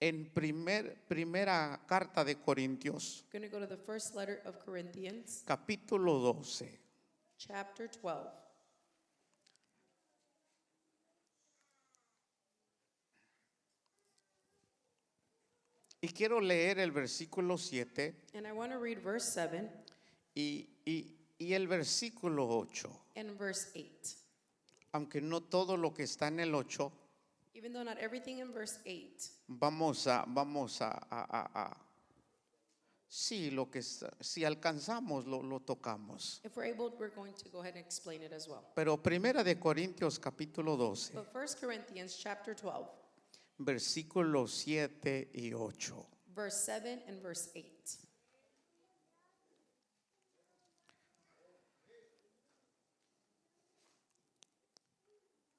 en primera carta de Corintios, We're going to go to the first letter of Corinthians, capítulo 12. chapter 12. Y quiero leer el versículo 7 And I want to read verse 7 y el versículo 8. and verse 8. Aunque no todo lo que está en el 8, Even though not everything in verse 8, vamos a sí, lo que si alcanzamos lo tocamos. if we're able, we're going to go ahead and explain it as well. Pero primera de Corintios capítulo 12, But 1 Corinthians chapter 12, versículos 7 y 8. verse 7 and verse 8.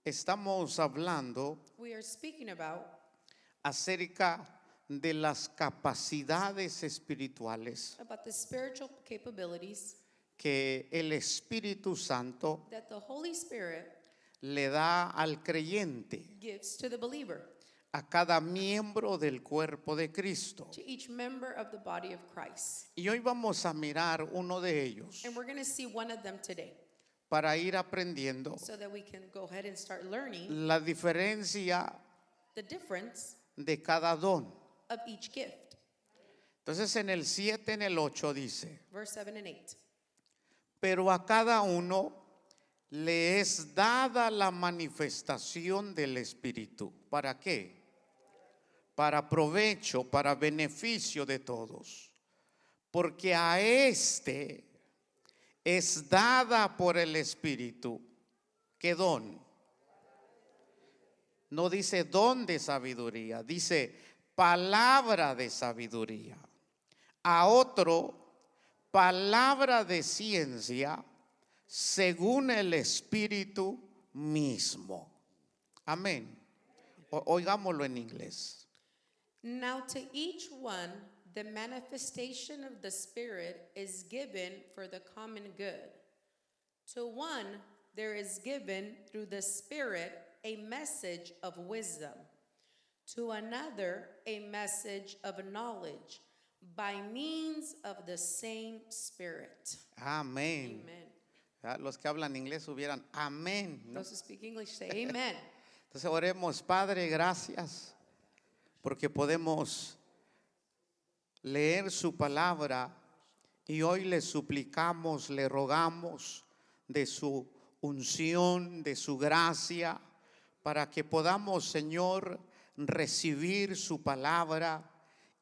Estamos hablando We are speaking about acerca de las capacidades espirituales the spiritual capabilities que el Espíritu Santo that the Holy Spirit le da al creyente, gives to the believer, a cada miembro del cuerpo de Cristo. to each member of the body of Christ. Y hoy vamos a mirar uno de ellos And we're going to see one of them today para ir aprendiendo so that we can go ahead and start learning la diferencia the difference de cada don. of each gift. Entonces en el 7, en el 8 dice: Verse 7 and 8. pero a cada uno le es dada la manifestación del Espíritu. ¿Para qué? Para provecho, para beneficio de todos. Porque a este es dada por el Espíritu. ¿Qué don? No dice don de sabiduría, dice palabra de sabiduría. A otro, palabra de ciencia según el Espíritu mismo. Amén. Oigámoslo en inglés. Now to each one the manifestation of the Spirit is given for the common good. To one there is given through the Spirit a message of wisdom. To another a message of knowledge by means of the same Spirit. Amén. Amen. Los que hablan inglés hubieran amén, ¿no? Those who speak English say amen. Entonces oremos: Padre, gracias porque podemos leer su palabra y hoy le suplicamos, le rogamos de su unción, de su gracia, para que podamos, Señor, recibir su palabra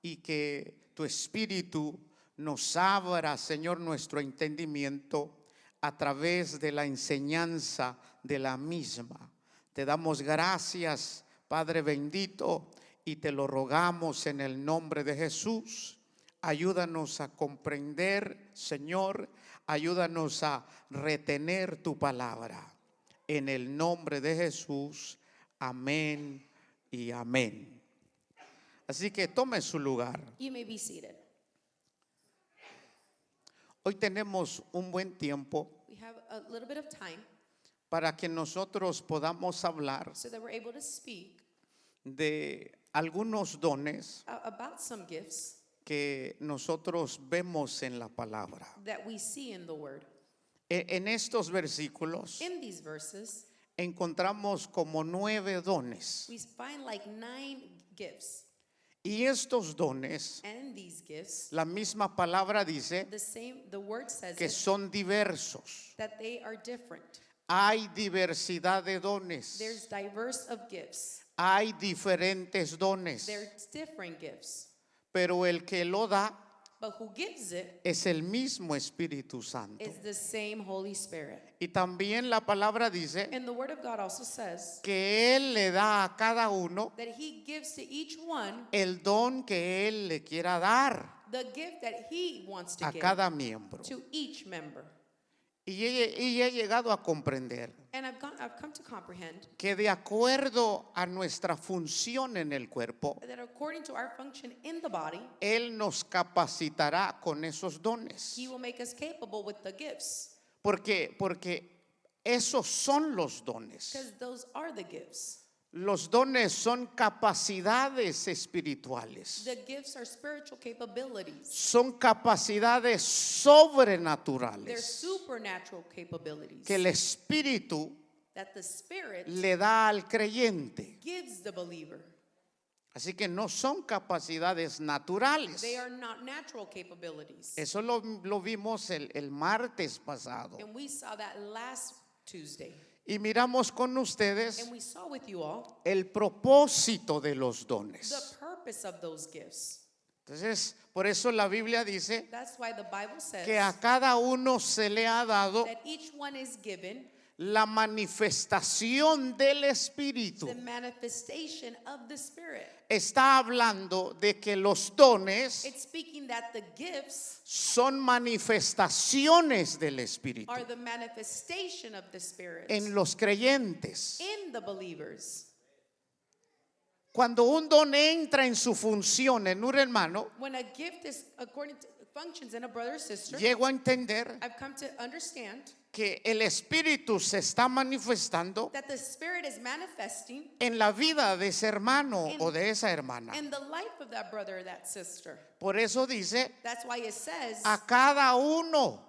y que tu Espíritu nos abra, Señor, nuestro entendimiento a través de la enseñanza de la misma. Te damos gracias, Padre bendito, y te lo rogamos en el nombre de Jesús. Ayúdanos a comprender, Señor, ayúdanos a retener tu palabra. En el nombre de Jesús, amén y amén. Así que tome su lugar. You may be seated. Hoy tenemos un buen tiempo We have a little bit of time para que nosotros podamos hablar so that we're able to speak de algunos dones about some gifts que nosotros vemos en la palabra. that we see in the Word. En estos versículos In these verses, encontramos como 9 dones. we find like 9 gifts. Y estos dones, And in these gifts, la misma palabra dice the word says que it, son diversos. that they are different. Hay diversidad de dones. There's diverse of gifts. Hay diferentes dones. There's different gifts. Pero el que lo da But who gives it es el mismo Espíritu Santo. is the same Holy Spirit. Y también la palabra dice And the Word of God also says que Él le da a cada uno that He gives to each one el don que Él le quiera dar the gift that He wants to a give cada miembro. to each member. Y he llegado a comprender And I've come to comprehend que de acuerdo a nuestra función en el cuerpo, that according to our function in the body, Él nos capacitará con esos dones. He will make us capable with the gifts. Porque esos son los dones. Because those are the gifts. Los dones son capacidades espirituales. The gifts are spiritual capabilities. Son capacidades They're sobrenaturales supernatural capabilities que el Espíritu that the Spirit le da al creyente. gives the believer. Así que no son capacidades naturales. They are not natural capabilities. Eso lo vimos el martes pasado. And we saw that last Tuesday. Y miramos con ustedes And we saw with you all el propósito de los the dones. purpose of those gifts. Entonces, por eso la Biblia dice That's why the Bible says que a cada uno se le ha dado that each one is given la manifestación del Espíritu. the manifestation of the Spirit. Está hablando de que los dones It's speaking that the gifts son manifestaciones del Espíritu are the manifestation of the Spirit en los creyentes. in the believers. Cuando un don entra en su función en un hermano, When a gift is according to functions in a brother or sister, llego a entender I've come to understand que el Espíritu se está manifestando that the Spirit is manifesting en la vida de ese hermano o de esa hermana. in the life of that brother or that sister. Por eso dice, That's why it says a cada uno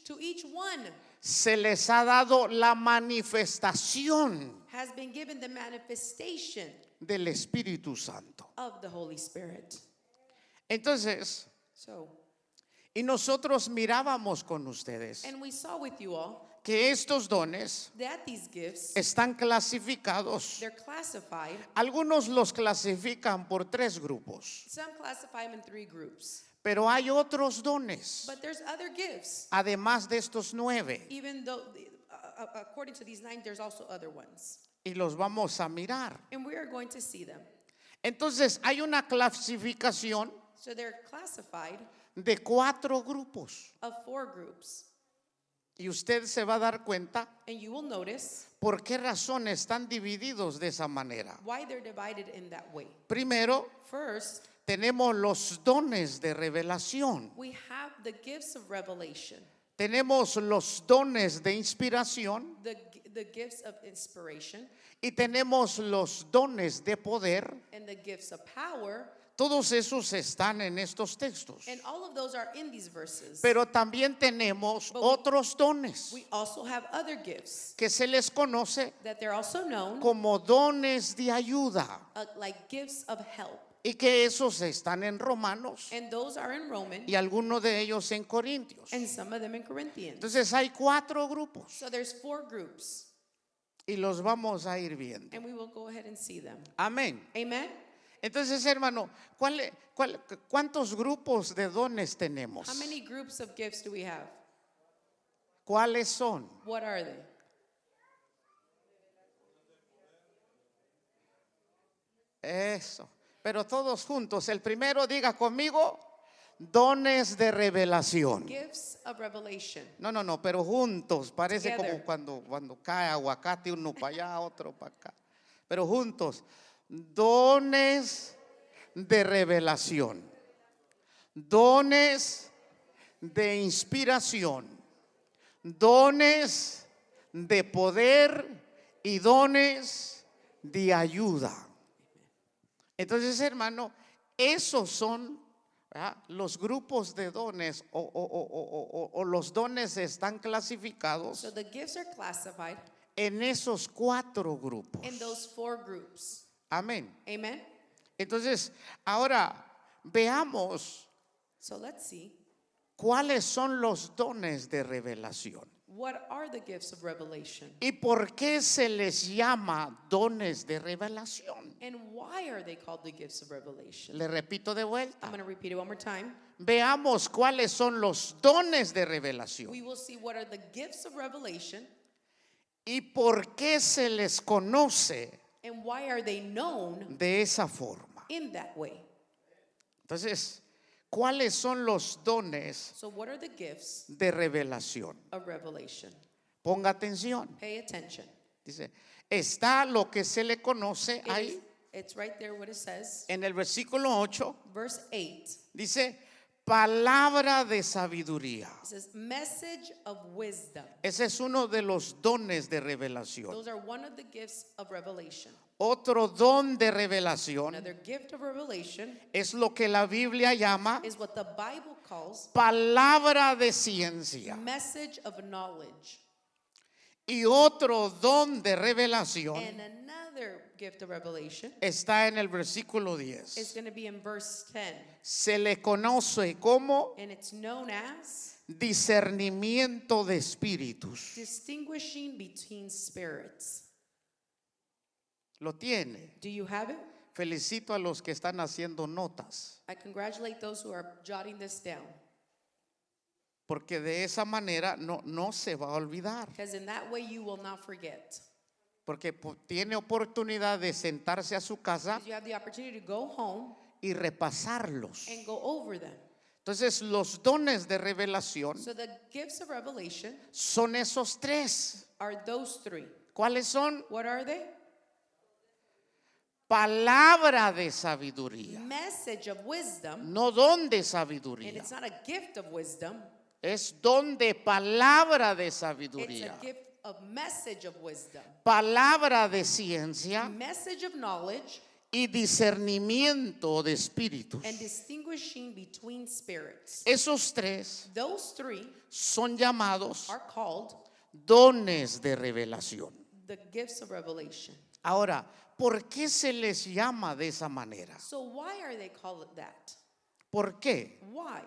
to each one se les ha dado la manifestación has been given the manifestation del Espíritu Santo. of the Holy Spirit. Entonces, So, y nosotros mirábamos con ustedes and we saw with you all que estos dones that these gifts, están clasificados. they're classified. Algunos los clasifican por 3 grupos, Some classify them in 3 groups. pero hay otros dones, But there's other gifts. además de estos 9, Even though, according to these 9, there's also other ones. y los vamos a mirar. And we are going to see them. Entonces, hay una clasificación So they're classified de 4 grupos, of 4 groups. y usted se va a dar cuenta And you will notice por qué razón están divididos de esa manera. why they're divided in that way. Primero, First, tenemos los dones de revelación, we have the gifts of revelation, tenemos los dones de inspiración the gifts of inspiration, y tenemos los dones de poder. and the gifts of power. Todos esos están en estos textos. And all of those are in these verses. Pero también tenemos otros dones We also have other gifts que se les conoce that they're also known como dones de ayuda, like gifts of help. y que esos están en Romanos And those are in Romans y algunos de ellos en Corintios. and some of them in Corinthians. Entonces hay 4 grupos So there's 4 groups, y los vamos a ir viendo. and we will go ahead and see them. Amén. Amen? Entonces, hermano, ¿cuántos grupos de dones tenemos? How many groups of gifts do we have? ¿Cuáles son? What are they? Eso. Pero todos juntos. El primero, diga conmigo, dones de revelación. Gifts of revelation. No, pero juntos. Parece Together. como cuando cae aguacate, uno para allá, otro para acá. Pero juntos. Dones de revelación. Dones de inspiración. Dones de poder y dones de ayuda. Entonces, hermano, esos son, ¿verdad?, los grupos de dones o los dones están clasificados So the gifts are classified en esos 4 grupos. in those 4 groups. Amén. Amen? Entonces, ahora veamos So let's see. cuáles son los dones de revelación What are the gifts of revelation? y por qué se les llama dones de revelación. And why are they called the gifts of revelation? Le repito de vuelta. I'm going to repeat it one more time. Veamos cuáles son los dones de revelación We will see what are the gifts of revelation y por qué se les conoce and why are they known de esa forma. in that way. Entonces, ¿cuáles son los dones So what are the gifts de revelación? of revelation? Ponga atención. Pay attention. Dice, está lo que se le conoce It is- ahí it's right there what it says. en el versículo 8. Verse 8. Dice, palabra de sabiduría. It says message of wisdom. Ese es uno de los dones de revelación. Those are one of the gifts of revelation. Otro don de revelación Another gift of revelation es lo que la Biblia llama is what the Bible calls palabra de ciencia. message of knowledge. Y otro don de revelación And another gift of revelation está en el versículo is 10. going to be in verse 10. Se le conoce como And it's known as discernimiento de espíritus. distinguishing between spirits. Lo tiene. Do you have it? Felicito a los que están haciendo notas, I congratulate those who are jotting this down, porque de esa manera no se va a olvidar. because in that way you will not forget. Porque tiene oportunidad de sentarse a su casa 'Cause you have the opportunity to go home y repasarlos. and go over them. Entonces, los dones de revelación So the gifts of revelation son esos tres. are those three. ¿Cuáles son? What are they? Palabra de sabiduría, Message of wisdom, no don de and sabiduría. it's not a gift of wisdom, Es don de palabra de it's sabiduría. a gift of message of wisdom. Palabra de ciencia Message of knowledge y discernimiento de espíritus. and distinguishing between spirits. Esos tres Those three son llamados are called dones de revelación. the gifts of revelation. Ahora, ¿por qué se les llama de esa manera? So why are they called that? ¿Por qué? Why?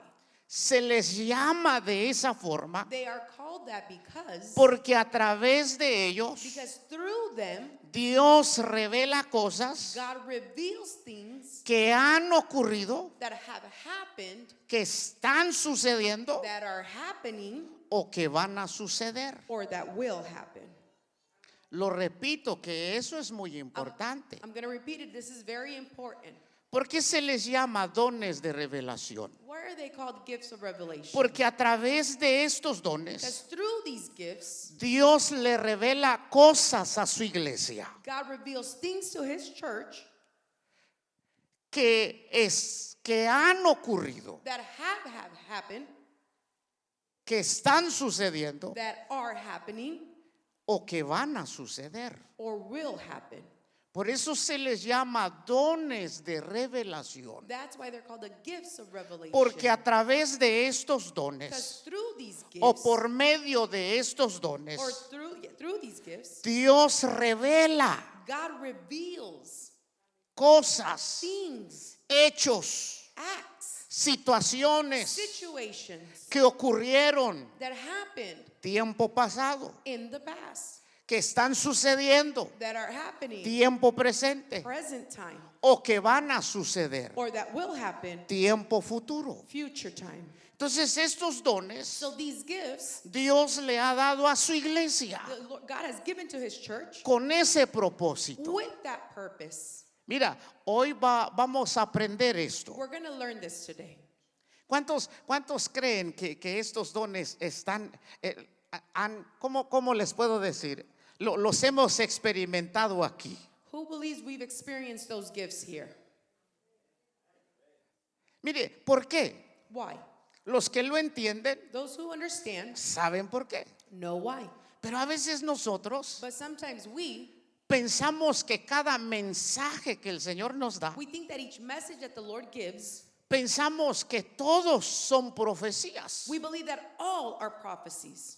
Se les llama de esa forma They are called that because porque a través de ellos through them Dios revela cosas God reveals things que han ocurrido, that have happened, que están sucediendo that are happening, o que van a suceder. or that will happen. Lo repito que eso es muy importante. I'm going to repeat it. This is very important. ¿Por qué se les llama dones de revelación? Why are they called gifts of revelation? Porque a través de estos Because dones through these gifts, Dios le revela cosas a su iglesia God reveals things to His church que han ocurrido, that have happened, que están sucediendo that are happening, o que van a suceder. or will happen. Por eso se les llama dones de revelación. That's why they're called the gifts of revelation. Porque a través de estos Because dones through these gifts, o por medio de estos dones, or through these gifts, Dios revela God reveals cosas, things, hechos, acts, situaciones situations que ocurrieron that happened tiempo pasado, in the past, que están sucediendo that are happening tiempo presente present time, o que van a suceder or that will happen tiempo futuro. future time. Entonces estos dones So these gifts, Dios le ha dado a su iglesia God has given to His church con ese propósito. with that purpose. Mira, hoy vamos a aprender esto. We're going to learn this today. ¿Cuántos creen que estos dones están, ¿cómo les puedo decir? Los hemos experimentado aquí. Who believes we've experienced those gifts here? Mire, ¿por qué? Why? Los que lo entienden Those who understand saben por qué. know why. Pero a veces nosotros But sometimes we pensamos que cada mensaje que el Señor nos da, think that each message that the Lord gives, pensamos que todos son profecías. we believe that all are prophecies.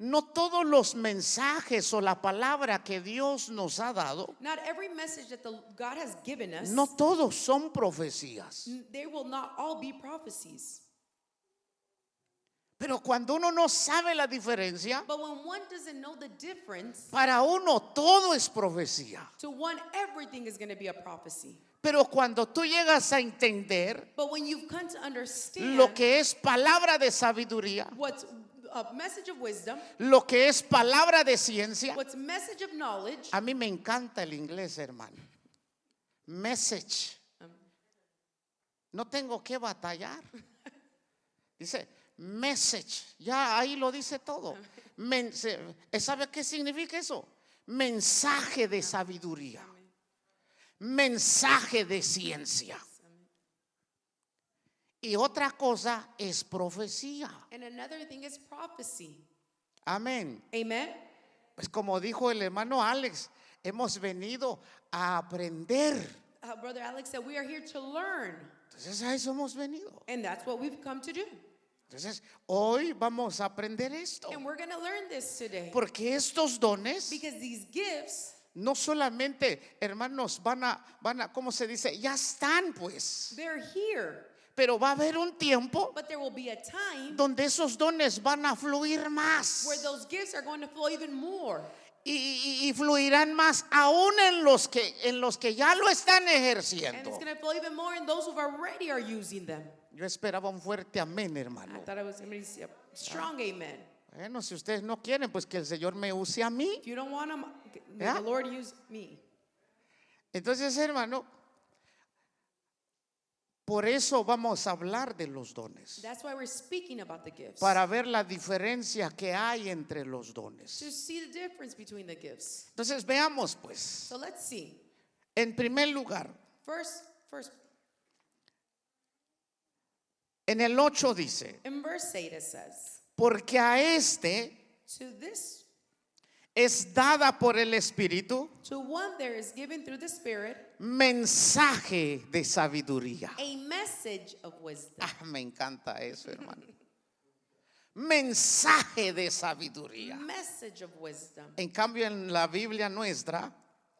No todos los mensajes o la palabra que Dios nos ha dado, Not every message that God has given us, no todos son profecías. they will not all be prophecies. Pero cuando uno no sabe la diferencia, But when one doesn't know the difference, para uno todo es profecía. to one, everything is going to be a prophecy. Pero cuando tú llegas a entender But when you've come to understand lo que es palabra de sabiduría, what's a message of wisdom, lo que es palabra de ciencia, what's message of knowledge, a mí me encanta el inglés, hermano. Message. No tengo que batallar. Dice message. Ya ahí lo dice todo. ¿Sabe qué significa eso? Mensaje de sabiduría. Mensaje de ciencia. Y otra cosa es profecía. and another thing is prophecy. Amén. Amen. Pues como dijo el hermano Alex, hemos venido a aprender. Brother Alex said, we are here to learn. Entonces a eso hemos venido. And that's what we've come to do. Entonces hoy vamos a aprender esto. And we're going to learn this today. Porque estos dones Because these gifts, no solamente, hermanos, van a, ¿cómo se dice? Ya están pues. they're here. Pero va a haber un tiempo But there will be a time donde esos dones van a fluir más. where those gifts are going to flow even more. Y fluirán más aún en los que ya lo están And ejerciendo. it's going to flow even more in those who already are using them. Yo esperaba un fuerte amén, I hermano. thought it was going to be a strong amen. Bueno, si ustedes no quieren, pues que el Señor me use a mí. If you don't want them, may Yeah. the Lord use me. Entonces, hermano, por eso vamos a hablar de los dones. That's why we're speaking about the gifts. Para ver la diferencia que hay entre los To dones. see the difference between the gifts. Entonces, veamos pues. So let's see. En primer lugar, First, en el 8 dice, in verse 8 it says, porque a este to this, es dada por el Espíritu to one there is given through the Spirit mensaje de sabiduría. a message of wisdom. Ah, me encanta eso, hermano. Mensaje de sabiduría. Message of wisdom. En cambio, en la Biblia nuestra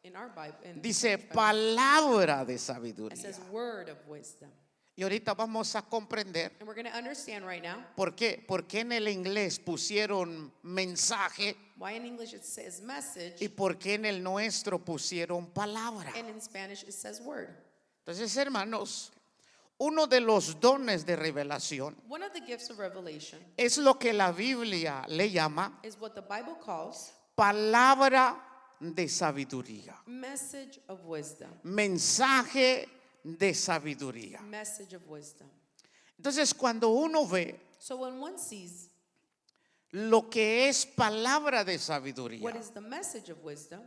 In our Bible, dice palabra de it sabiduría. says word of wisdom. Y ahorita vamos a comprender And we're going to understand right now por qué en el inglés pusieron mensaje why in English it says message y por qué en el nuestro pusieron palabra. and in Spanish it says word. Entonces, hermanos, uno de los dones de revelación One of the gifts of revelation es lo que la Biblia le llama is what the Bible calls palabra de sabiduría, message of wisdom. mensaje de sabiduría. Message of wisdom. Entonces, cuando uno ve So when one sees lo que es palabra de what sabiduría, is the message of wisdom,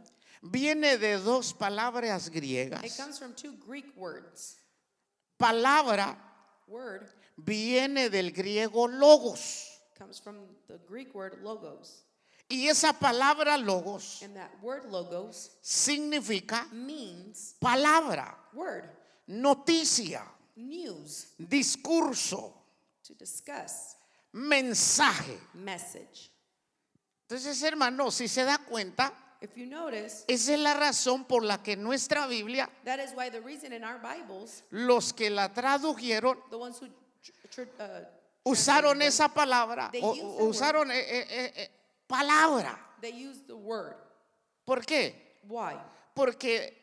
viene de dos palabras it griegas. comes from two Greek words. Palabra Word viene del griego logos. comes from the Greek word logos. Y esa palabra logos And that word logos significa means palabra, word, noticia, news, discurso, to discuss, mensaje. message. Entonces, hermano, si se da cuenta, If you notice, esa es la razón por la que nuestra Biblia, that is why the reason in our Bibles, los que la tradujeron, the ones who usaron translated them, esa palabra, They o use the usaron palabra. they use the word. ¿Por qué? Why? Porque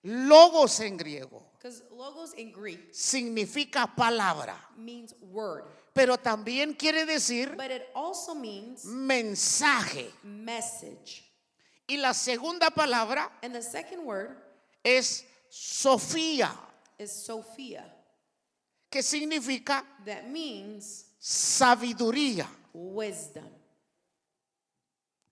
logos en griego Because logos in Greek significa palabra, means word, pero también quiere decir but it also means mensaje. message. Y la segunda palabra And the second word es Sofía, is Sophia. que significa That means sabiduría. wisdom.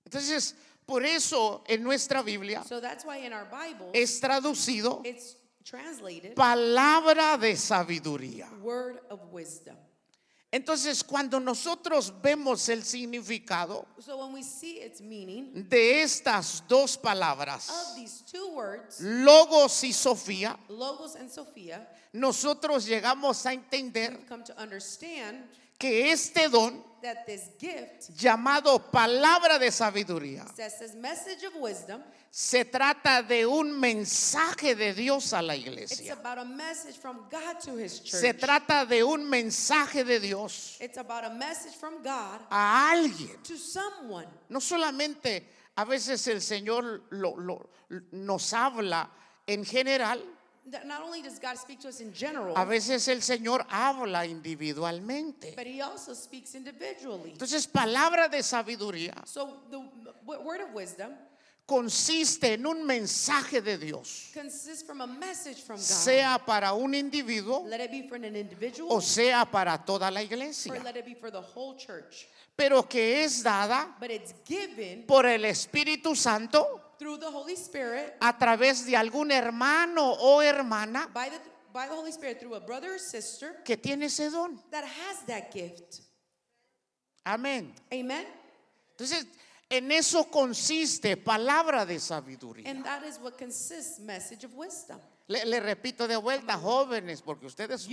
Entonces, por eso en nuestra Biblia So that's why in our Bible es traducido it's translated palabra de sabiduría. word of wisdom. Entonces, cuando nosotros vemos el significado So when we see its meaning de estas dos palabras, of these two words, logos y Sofía, logos and Sophia, nosotros llegamos a entender we've come to understand que este don that this gift llamado palabra de sabiduría that says message of wisdom, se trata de un mensaje de Dios a la it's iglesia. about a message from God to his church. Se trata de un mensaje de Dios It's about a message from God a alguien. to someone. No solamente a veces el Señor nos habla en general, That not only does God speak to us in general, a veces el Señor habla individualmente. but he also speaks individually. Entonces, palabra de sabiduría So the word of wisdom consiste en un mensaje de Dios, consists from a message from God. sea para un individuo Let it be for an individual o sea para toda la or iglesia, let it be for the whole church. pero que es dada But it's given por el Espíritu Santo through the Holy Spirit, a través de algún hermano o hermana by the Holy Spirit, through a brother or sister que tiene ese don. that has that gift. Amén. Amen? Entonces, En eso consiste palabra de sabiduría. And that is what consists message of wisdom. Le repito de vuelta, jóvenes, porque ustedes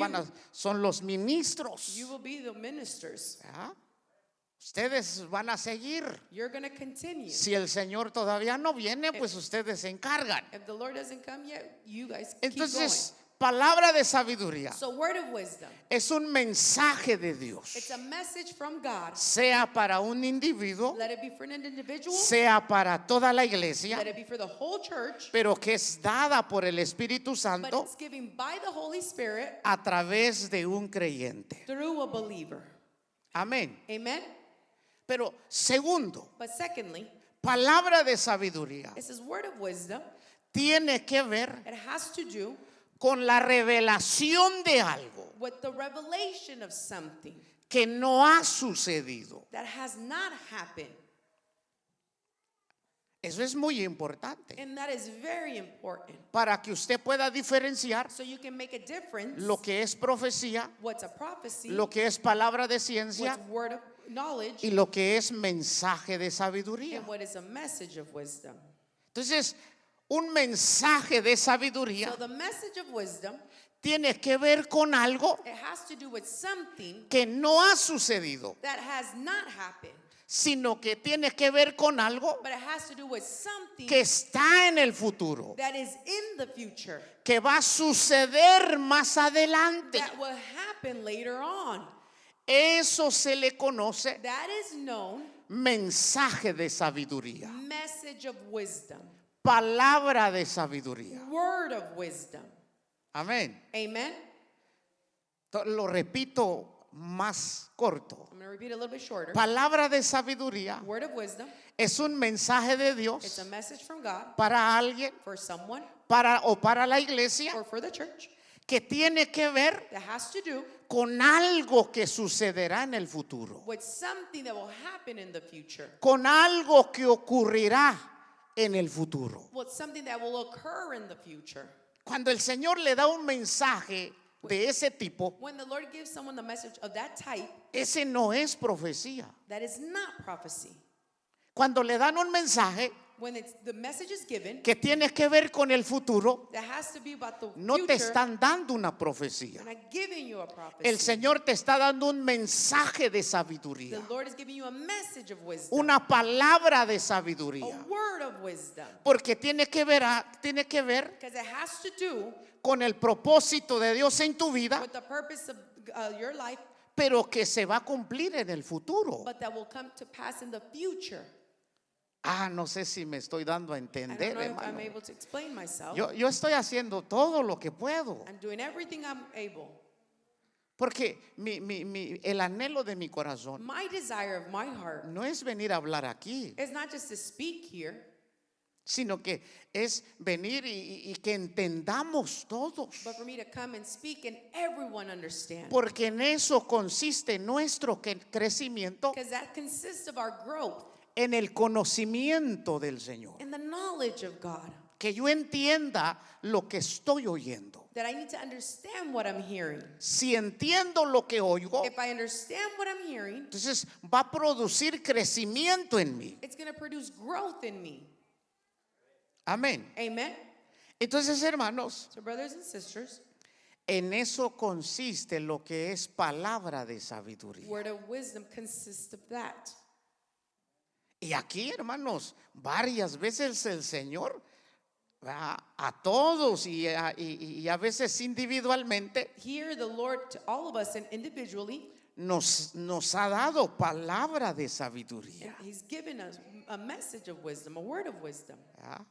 son los ministros. You will be the ministers. ¿Ah? Ustedes van a seguir. You're going to continue. Si el Señor todavía no viene, pues ustedes se encargan. If the Lord doesn't come yet, you guys keep Entonces, palabra de sabiduría going. So word of wisdom. es un mensaje de Dios, It's a message from God. sea para un individuo, Let it be for an individual. sea para toda la iglesia, Let it be for the whole church. pero que es dada por el Espíritu But Santo it's given by the Holy Spirit a través de un creyente. through a believer. Amén. Amen. Pero segundo, But secondly, palabra de sabiduría it says word of wisdom. tiene que ver It has to do con la revelación de algo with the revelation of something que no ha sucedido. that has not happened. Eso es muy importante And that is very important. para que usted pueda diferenciar So you can make a difference. lo que es profecía, What's a prophecy? lo que es palabra de ciencia What's word of knowledge? y lo que es mensaje de sabiduría. And what is a message of wisdom? Entonces, un mensaje de So sabiduría the message of wisdom, tiene que ver con algo it has to do with something que no ha sucedido, that has not happened. sino que tiene que ver con algo But it has to do with something que está en el futuro, that is in the future, que va a suceder más adelante. that will happen later on. Eso se le conoce That is known mensaje de sabiduría, message of wisdom, palabra de sabiduría. word of wisdom. Amén. Amen. Lo repito más corto. I'm going to repeat it a little bit shorter. Palabra de sabiduría Word of wisdom, es un mensaje de it's Dios a message from God para alguien, for someone para la iglesia, or for the church que tiene que ver that has to do con algo que sucederá en el futuro, with something that will happen in the future, con algo que ocurrirá en el futuro. with something that will occur in the future. Cuando el Señor le da un mensaje de ese tipo, When the Lord gives someone the message of that type, ese no es profecía. that is not prophecy. Cuando le dan un mensaje When the message is given, que tiene que ver con el futuro, that has to be about the no te future, están dando una profecía. and I'm giving you a prophecy. El Señor te está dando un mensaje de The sabiduría, Lord is giving you a message of wisdom, una palabra de a sabiduría, word of wisdom, porque tiene que ver because it has to do con el propósito de Dios en tu vida, with the purpose of your life, pero que se va a cumplir en el futuro. but that will come to pass in the future. No sé si me estoy dando a I don't entender, know if I'm hermano. able to explain myself. Yo estoy haciendo todo lo que puedo, I'm doing everything I'm able. porque el anhelo de mi corazón My desire of my heart no es venir a hablar aquí, is not just to speak here, sino que es venir y que entendamos todos, but for me to come and speak and everyone understand. porque en eso consiste nuestro crecimiento, Because that consists of our growth en el conocimiento del Señor, in the knowledge of God. que yo entienda lo que estoy oyendo. That I need to understand what I'm hearing. Si entiendo lo que oigo, If I understand what I'm hearing, entonces va a producir crecimiento en mí. it's going to produce growth in me. Amén. Amen. Entonces, hermanos, So, brothers and sisters, en eso consiste lo que es palabra de sabiduría. word of wisdom consists of that. Y aquí, hermanos, varias veces el Señor a todos y a veces individualmente Here, the Lord, to all of us and individually, nos ha dado palabra de sabiduría. He's given us a message of wisdom, a word of wisdom. ¿Ya?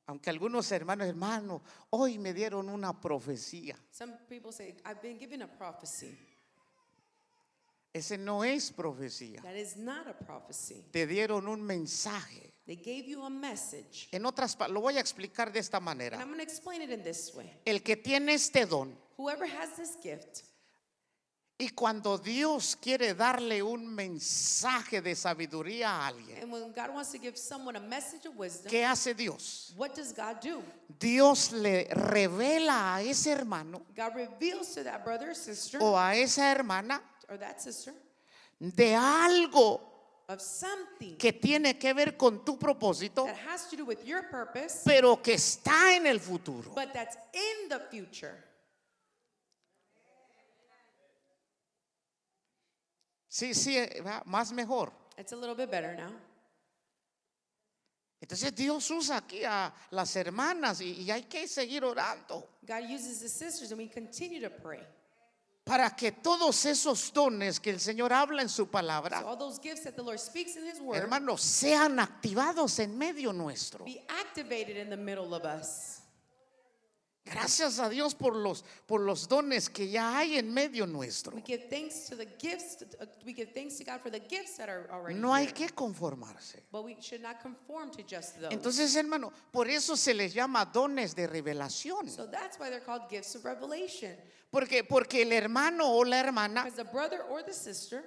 Aunque algunos hermanos, hoy me dieron una profecía. Some people say, I've been given a prophecy. Ese no es profecía. That is not a prophecy. Te dieron un mensaje. They gave you a message. En otras palabras, lo voy a explicar de esta And manera. I'm going to explain it in this way. El que tiene este don, Whoever has this gift, y cuando Dios quiere darle un mensaje de sabiduría a alguien, and when God wants to give someone a message of wisdom, ¿qué hace Dios? what does God do? Dios le revela a ese hermano God reveals to that brother or sister o a esa hermana or that sister de algo of something que tiene que ver con tu propósito, that has to do with your purpose, pero que está en el futuro. but that's in the future. Sí, sí, va más mejor. It's a little bit better now. Entonces Dios usa aquí a las hermanas y hay que seguir orando God uses the sisters, and we continue to pray. para que todos esos dones que el Señor habla en su So palabra, all those gifts that the Lord speaks in His Word hermanos, sean activados en medio nuestro. be activated in the middle of us. Gracias a Dios por los dones que ya hay en medio nuestro. We give thanks to the gifts. We give thanks to God for the gifts that are already No hay here. que conformarse. But we should not conform to just those. Entonces, hermano, por eso se les llama dones de revelación. So that's why they're called gifts of revelation. Porque el hermano o la hermana, Because the brother or the sister,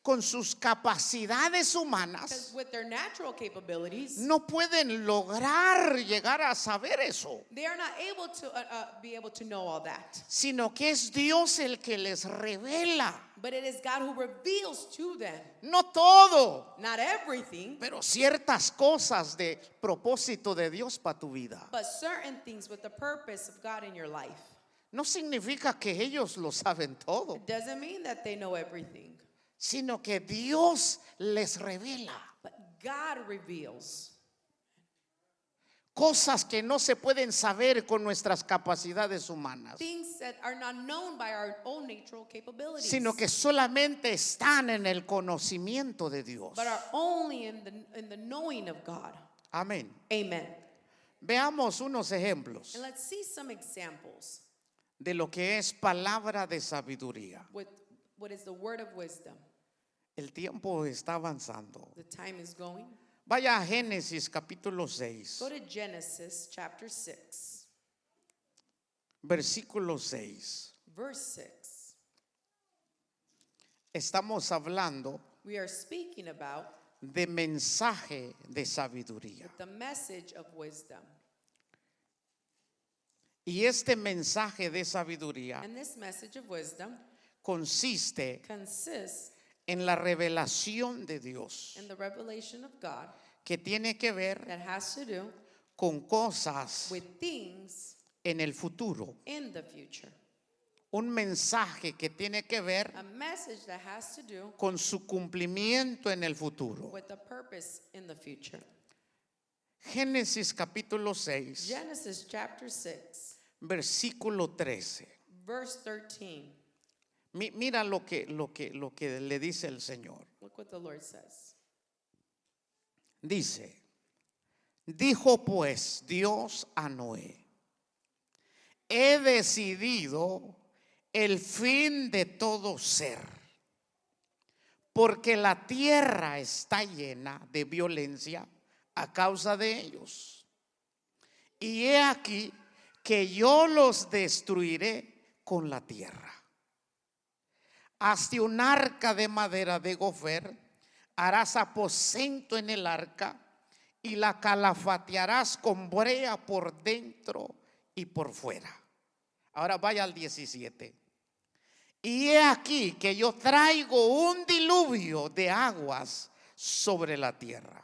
con sus capacidades because humanas, with their natural capabilities, no pueden lograr llegar a saber eso, they are not able to be able to know all that. sino que es Dios el que les revela. But it is God who reveals to them. No todo, Not everything, pero ciertas cosas de propósito de Dios para tu vida. but certain things with the purpose of God in your life. No significa que ellos lo saben todo, It doesn't mean that they know everything, sino que Dios les revela but God reveals cosas que no se pueden saber con nuestras capacidades humanas, things that are not known by our own natural capabilities, sino que solamente están en el conocimiento de Dios. but are only in the knowing of God. Amén. Amen. Veamos unos ejemplos And let's see some examples de lo que es palabra de sabiduría. with what is the word of wisdom. El tiempo está avanzando. The time is going. Vaya a Génesis capítulo 6, Go to Genesis chapter 6, versículo 6. verse 6. Estamos hablando We are speaking about de mensaje de sabiduría. the message of wisdom. Y este mensaje de sabiduría And this message of wisdom consiste consists en la revelación de Dios, in the revelation of God que tiene que ver that has to do con cosas with things en el futuro. in the future. Un mensaje que tiene que ver A message that has to do con su cumplimiento en el futuro. with the purpose in the future. Génesis capítulo 6, Genesis chapter 6, versículo 13. verse 13. Mira lo que le dice el Señor. Look what the Lord says. Dice, dijo pues Dios a Noé, he decidido el fin de todo ser, porque la tierra está llena de violencia a causa de ellos. Y he aquí que yo los destruiré con la tierra. Hazte un arca de madera de gofer, harás aposento en el arca y la calafatearás con brea por dentro y por fuera. Ahora vaya al 17. Y he aquí que yo traigo un diluvio de aguas sobre la tierra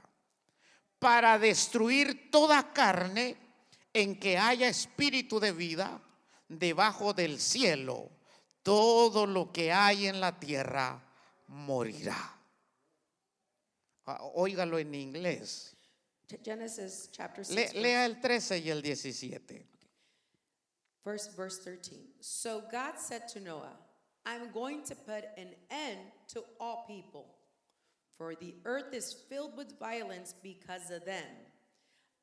para destruir toda carne en que haya espíritu de vida debajo del cielo. Todo lo que hay en la tierra morirá. Óigalo en inglés. Genesis chapter 6, Lea el 13 y el 17. verse 13. So God said to Noah, I'm going to put an end to all people, for the earth is filled with violence because of them.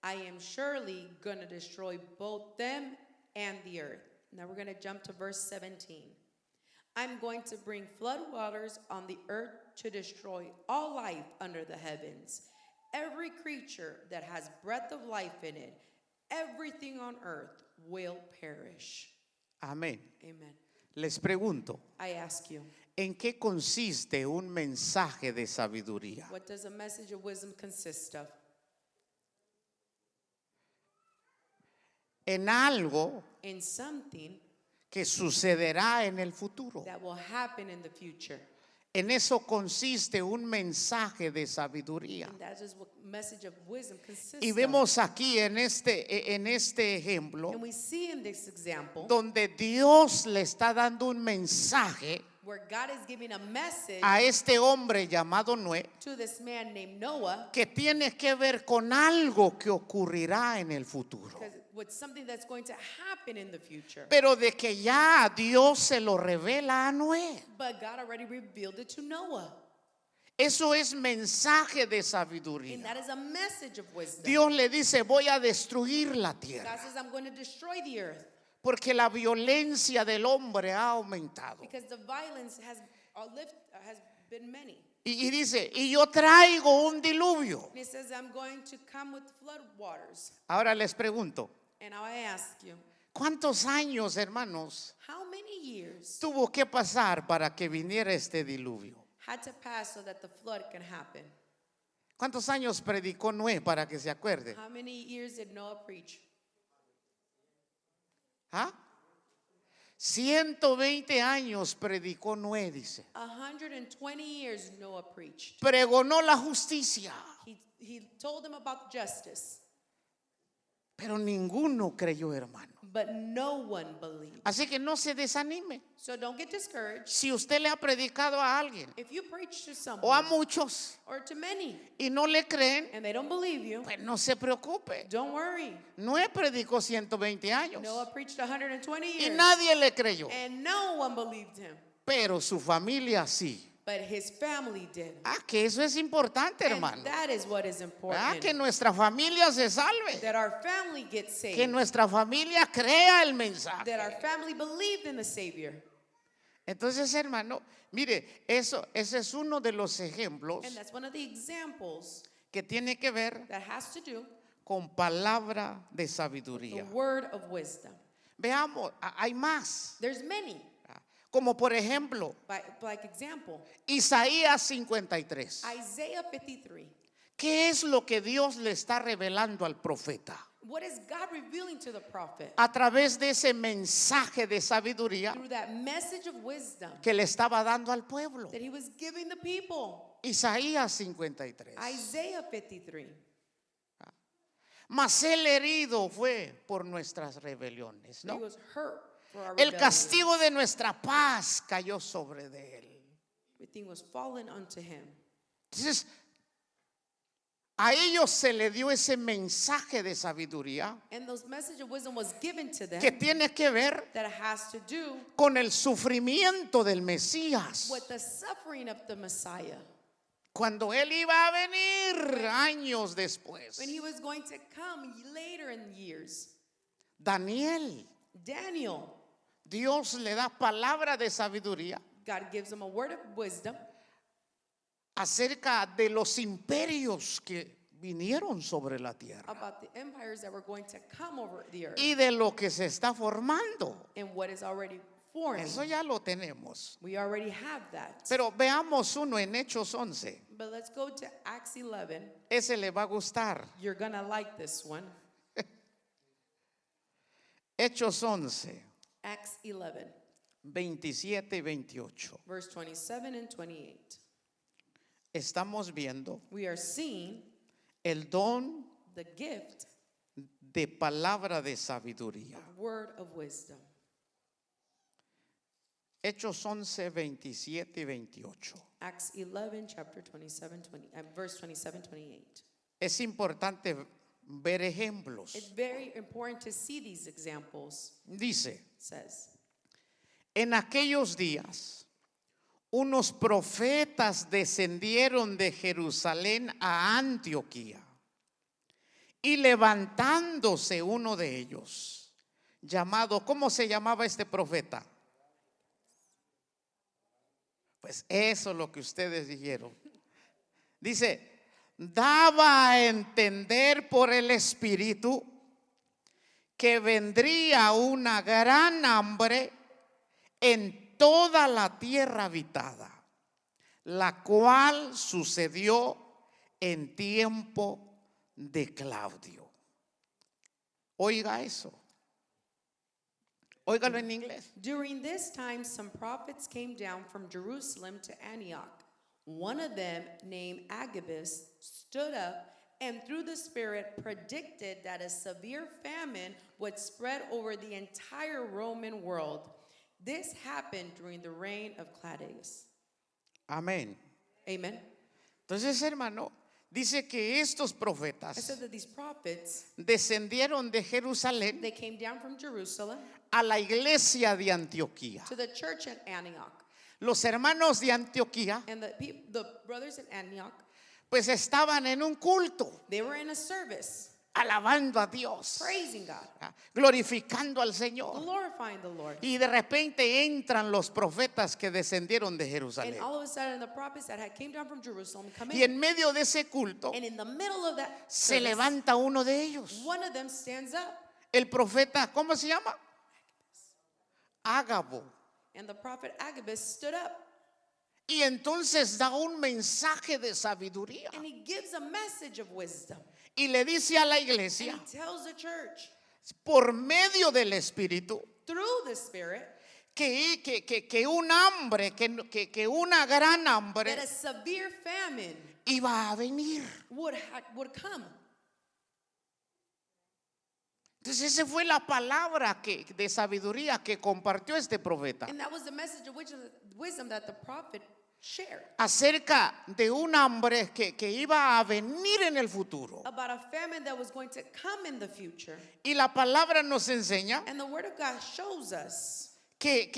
I am surely going to destroy both them and the earth. Now we're going to jump to verse 17. I'm going to bring flood waters on the earth to destroy all life under the heavens. Every creature that has breath of life in it, everything on earth will perish. Amén. Amen. Les pregunto, I ask you, ¿en qué consiste un mensaje de sabiduría? what does a message of wisdom consist of? En algo In something que sucederá en el futuro. that will happen in the future. En eso consiste un mensaje de sabiduría. And that is what message of wisdom consists Y of. vemos aquí en este ejemplo And we see in this example donde Dios le está dando un mensaje where God is giving a message a este hombre llamado Noé to this man named Noah, que tiene que ver con algo que ocurrirá en el futuro. because with something that's going to happen in the future. Pero de que ya Dios se lo revela a Noé. But God already revealed it to Noah. Eso es mensaje de And sabiduría. that is a message of wisdom. Dios le dice, voy a destruir la God tierra. says, I'm going to destroy the earth Porque la violencia del hombre ha aumentado. because the violence has been many. Y dice, y yo traigo un diluvio. And he says, I'm going to come with flood waters. Ahora les pregunto, And now I ask you, ¿cuántos años, hermanos, how many years tuvo que pasar para que viniera este diluvio? had to pass so that the flood can happen? ¿Cuántos años predicó Noé para que se acuerde? How many years did Noah preach? ¿Ah? 120 años predicó Noé, dice. 120 years Noah preached. Pregonó la justicia, He told them about justice, pero ninguno creyó, hermano. but no one believed. Así que no se desanime. So don't get discouraged. Si usted le ha predicado a alguien If you preach to o a someone muchos or to many y no le creen, and they don't believe you, pues no se preocupe. don't worry. Noé predicó 120 años Noah preached 120 y years nadie le creyó, and no one believed him, pero su familia sí. but his family did. Ah, que eso es importante, And hermano. that is what is Ah, important. que nuestra familia se salve, That our family gets que saved. nuestra familia crea el That mensaje. our family believed in the Savior. Entonces, hermano, mire, ese es uno de los ejemplos And that's one of the examples que tiene que ver that has to do con palabra de the sabiduría. word of wisdom. Veamos, hay más. There's many. Como por ejemplo, Like example, Isaías 53. Isaiah 53. ¿Qué es lo que Dios le está revelando al profeta? What is God revealing to the prophet? A través de ese mensaje de sabiduría Through that message of wisdom que le estaba dando al pueblo. that he was giving the people. Isaías 53. Isaiah 53. Mas el herido fue por nuestras rebeliones, He ¿no? was hurt for our El rebellion. castigo de nuestra paz cayó sobre de él. Everything was fallen unto him. Entonces, a ellos se le dio ese mensaje de sabiduría And those message of wisdom was given to them que tiene que ver that has to do con el sufrimiento del Mesías. with the suffering of the Messiah. Cuando él iba a venir años después. When he was going to come later in years. Daniel, Daniel, Dios le da palabra de sabiduría God gives him a word of wisdom acerca de los imperios que vinieron sobre la tierra about the empires that were going to come over the earth y de lo que se está formando. and what is already forming. Eso ya lo tenemos. We already have that. Pero veamos uno en Hechos 11. But let's go to Acts 11. Ese le va a gustar. You're going to like this one. Hechos 11, Acts 11, 27 y 28. verse 27 and 28. Estamos viendo We are seeing el don the gift de palabra de sabiduría. of word of wisdom. Hechos 11, 27 y 28. Acts 11, chapter 27, verse 27, 28. Es importante ver ejemplos. It's very important to see these examples. Dice, It says, en aquellos días, unos profetas descendieron de Jerusalén a Antioquía. Y levantándose uno de ellos, llamado, ¿cómo se llamaba este profeta? Pues eso es lo que ustedes dijeron. Dice, daba a entender por el Espíritu que vendría una gran hambre en toda la tierra habitada, la cual sucedió en tiempo de Claudio. Oiga eso. Óigalo en inglés. During this time, some prophets came down from Jerusalem to Antioch. One of them, named Agabus, stood up and through the Spirit predicted that a severe famine would spread over the entire Roman world. This happened during the reign of Claudius. Amén. Amen. Entonces, hermano, dice que estos I profetas said that these prophets, descendieron de Jerusalén they came down from Jerusalem a la iglesia de Antioquía. to the church at Antioch. Los hermanos de Antioquía And the brothers in Antioch, pues estaban en un culto, they were in a service, alabando a Dios, praising God, glorificando al Señor. glorifying the Lord. Y de repente entran los profetas que descendieron de And Jerusalén. all of a sudden, the prophets that had came down from Jerusalem come Y in. en medio de ese culto And in the middle of that se service, levanta uno de ellos. one of them stands up. El profeta, ¿cómo se llama? Ágabo. And the prophet Agabus stood up. Y entonces da un mensaje de sabiduría. And he gives a message of wisdom. Y le dice a la And iglesia, he tells the church, por medio del Espíritu, through the Spirit, que un hambre, que una gran hambre that a severe famine iba a venir. would come. Entonces esa fue la palabra de sabiduría que compartió este profeta And that was the message of wisdom that the prophet shared acerca de un hambre que iba a venir en el futuro. about a famine that was going to come in the future. Y la palabra nos enseña And the word of God shows us que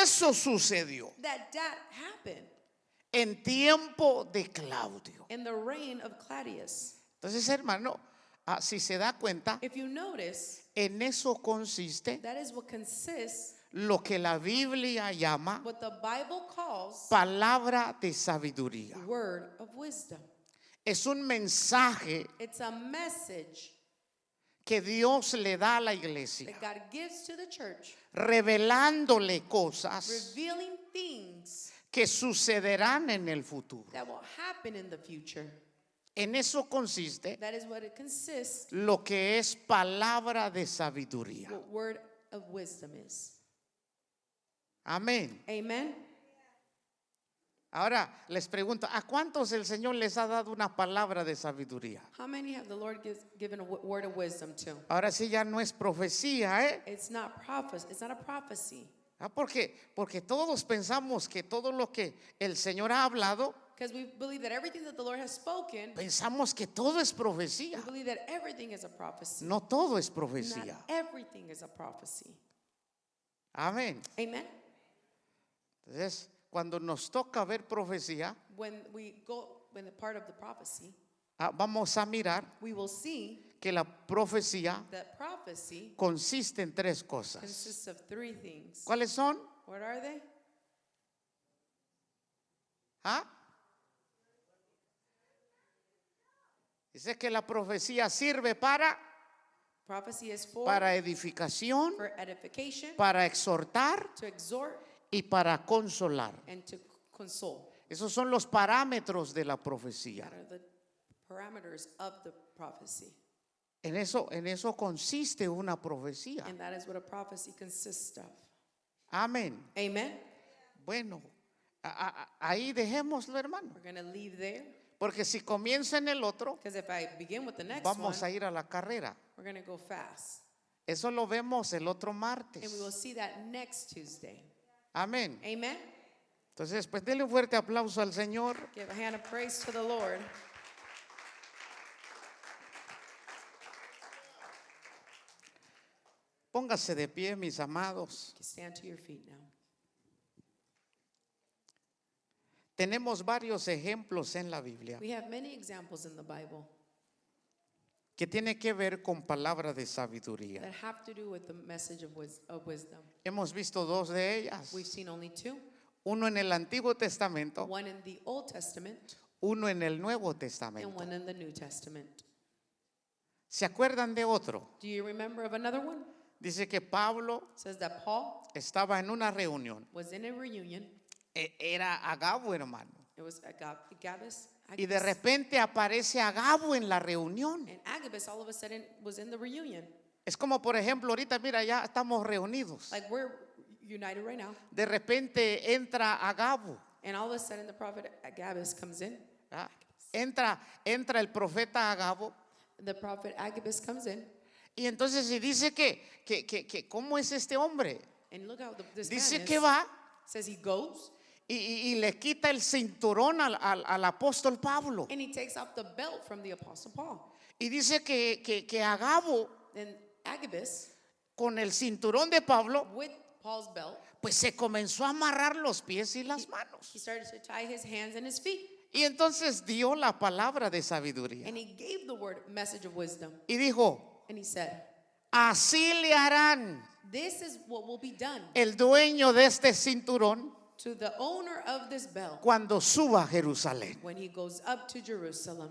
eso sucedió that happened en tiempo de Claudio. in the reign of Claudius. Entonces, hermano, si se da cuenta, If you notice, en eso consiste that is what consists lo que la Biblia llama what the Bible calls palabra de sabiduría. word of wisdom. Es un mensaje It's a message que Dios le da a la iglesia, that God gives to the church, revelándole cosas revealing things que sucederán en el futuro. that will happen in the future. En eso consiste That is what it consists, lo que es palabra de sabiduría. what word of wisdom is. Amén. Amen. Ahora les pregunto, ¿a cuántos el Señor les ha dado una palabra de sabiduría? How many have the Lord given a word of wisdom to? Ahora sí ya no es profecía, ¿eh? It's not prophecy. It's not a prophecy. Porque todos pensamos que todo lo que el Señor ha hablado, Because we believe that everything that the Lord has spoken, pensamos que todo es profecía. we believe that everything is a prophecy. No todo es Not profecía. everything is a prophecy. Amén. Amen. Entonces, cuando nos toca ver profecía, When the part of the prophecy, vamos a mirar we will see que la profecía that prophecy consiste en tres cosas. consists of three things. ¿Cuáles son? What are they? ¿Ah? Dice que la profecía sirve Prophecy is for edificación, edification, para exhortar to exhort, y para consolar. and to console. Esos son los parámetros de la profecía. That are the parameters of the prophecy. En eso consiste una profecía. And that is what a prophecy consists of. Amén. Amen. Bueno, ahí dejémoslo, hermano. We're going to leave there. Porque si comienza en el otro, Because if I begin with the next vamos a one, ir a la carrera. we're going to go fast. Eso lo vemos el otro And we will martes. see that next Tuesday. Amén. Amen. Entonces, pues denle un fuerte aplauso al Señor. Give a hand of praise to the Lord. Póngase de pie, mis amados. You can stand to your feet now. Tenemos varios ejemplos en la Biblia We have many examples in the Bible que tiene que ver con palabra de sabiduría. that have to do with the message of wisdom. Hemos visto dos de ellas. We've seen only two. Uno en el Antiguo Testamento, One in the Old Testament uno en el Nuevo and Testamento. one in the New Testament. ¿Se acuerdan de otro? Do you remember of another one? Dice que Pablo It says that Paul estaba en una reunión. was in a reunion. Era Agabo, hermano. It was Agabus. Y de repente aparece Agabo en la reunión. And Agabus all of a sudden was in the reunion. Es como, por ejemplo, ahorita, mira, ya estamos reunidos. Like we're united right now, De repente entra Agabo. and all of a sudden the prophet Agabus comes in. ¿Ah? Entra el profeta Agabo. The prophet Agabus comes in, Y entonces y dice que ¿cómo es este hombre? and look how this Dice man que is. va Says he goes y le quita el cinturón al apóstol Pablo. and he takes off the belt from the apostle Paul. Y dice que Agabo, And Agabus, con el cinturón de Pablo, with Paul's belt, pues se comenzó a amarrar los pies y las manos. he started to tie his hands and his feet. Y entonces dio la palabra de sabiduría. And he gave the word message of wisdom. Y dijo, And he said, así le harán this is what will be done el dueño de este cinturón to the owner of this belt cuando suba a Jerusalén. when he goes up to Jerusalem.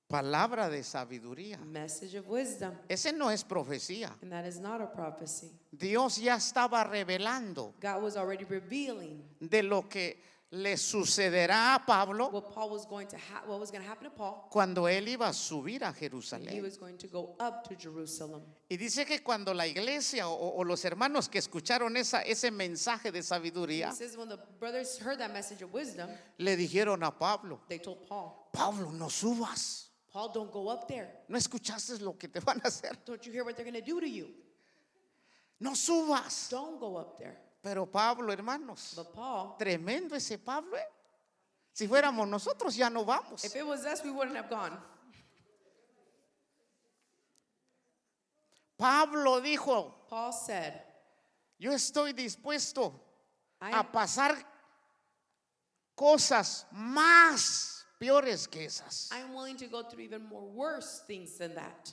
Palabra de sabiduría. Message of wisdom. Ese no es profecía. And that is not a prophecy. Dios ya estaba revelando God was already revealing de lo que le sucederá a Pablo what Paul was going to what was going to happen to Paul. cuando él iba a subir a And he Jerusalén. was going to go up to Jerusalem. Y dice que cuando la iglesia o los hermanos que escucharon ese mensaje de He sabiduría says when the brothers heard that message of wisdom, le dijeron a Pablo, they told Paul, Pablo, no subas. Paul, don't go up there. ¿No escuchaste lo que te van a hacer? Don't you hear what they're going to do to you? No subas. Don't go up there. Pero Pablo, hermanos, But Paul, tremendo ese Pablo, ¿eh? Si fuéramos nosotros ya no vamos. if it was us, we wouldn't have gone. Pablo dijo, Paul said, yo estoy dispuesto I a am, pasar cosas más peores que esas. I am willing to go through even more worse things than that.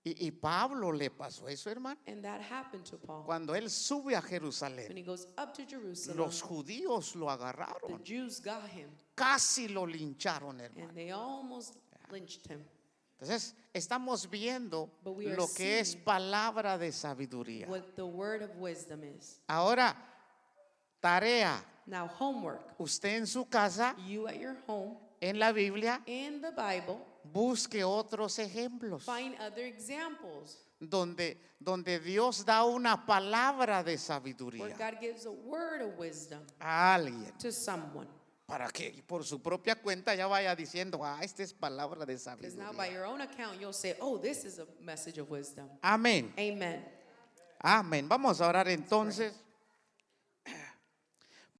Y Pablo le pasó eso, hermano. And that happened to Paul. Cuando él sube a When Jerusalén, he goes up to Jerusalem, los judíos lo the agarraron. Jews got him Casi lo lincharon, hermano. and they almost lynched him. Entonces, estamos viendo But we are lo que es seeing palabra de sabiduría. What the word of wisdom is. Ahora, tarea. Now, homework. Usted en su casa, You at your home, en la Biblia, in the Bible, busque otros ejemplos find other examples donde Dios da una palabra de where sabiduría God gives a word of wisdom a alguien to someone. para que por su propia cuenta ya vaya diciendo, esta es palabra de Because now by sabiduría. your own account, you'll say, oh, this is a message of wisdom. Amén. Amen. Amén. Vamos a orar entonces.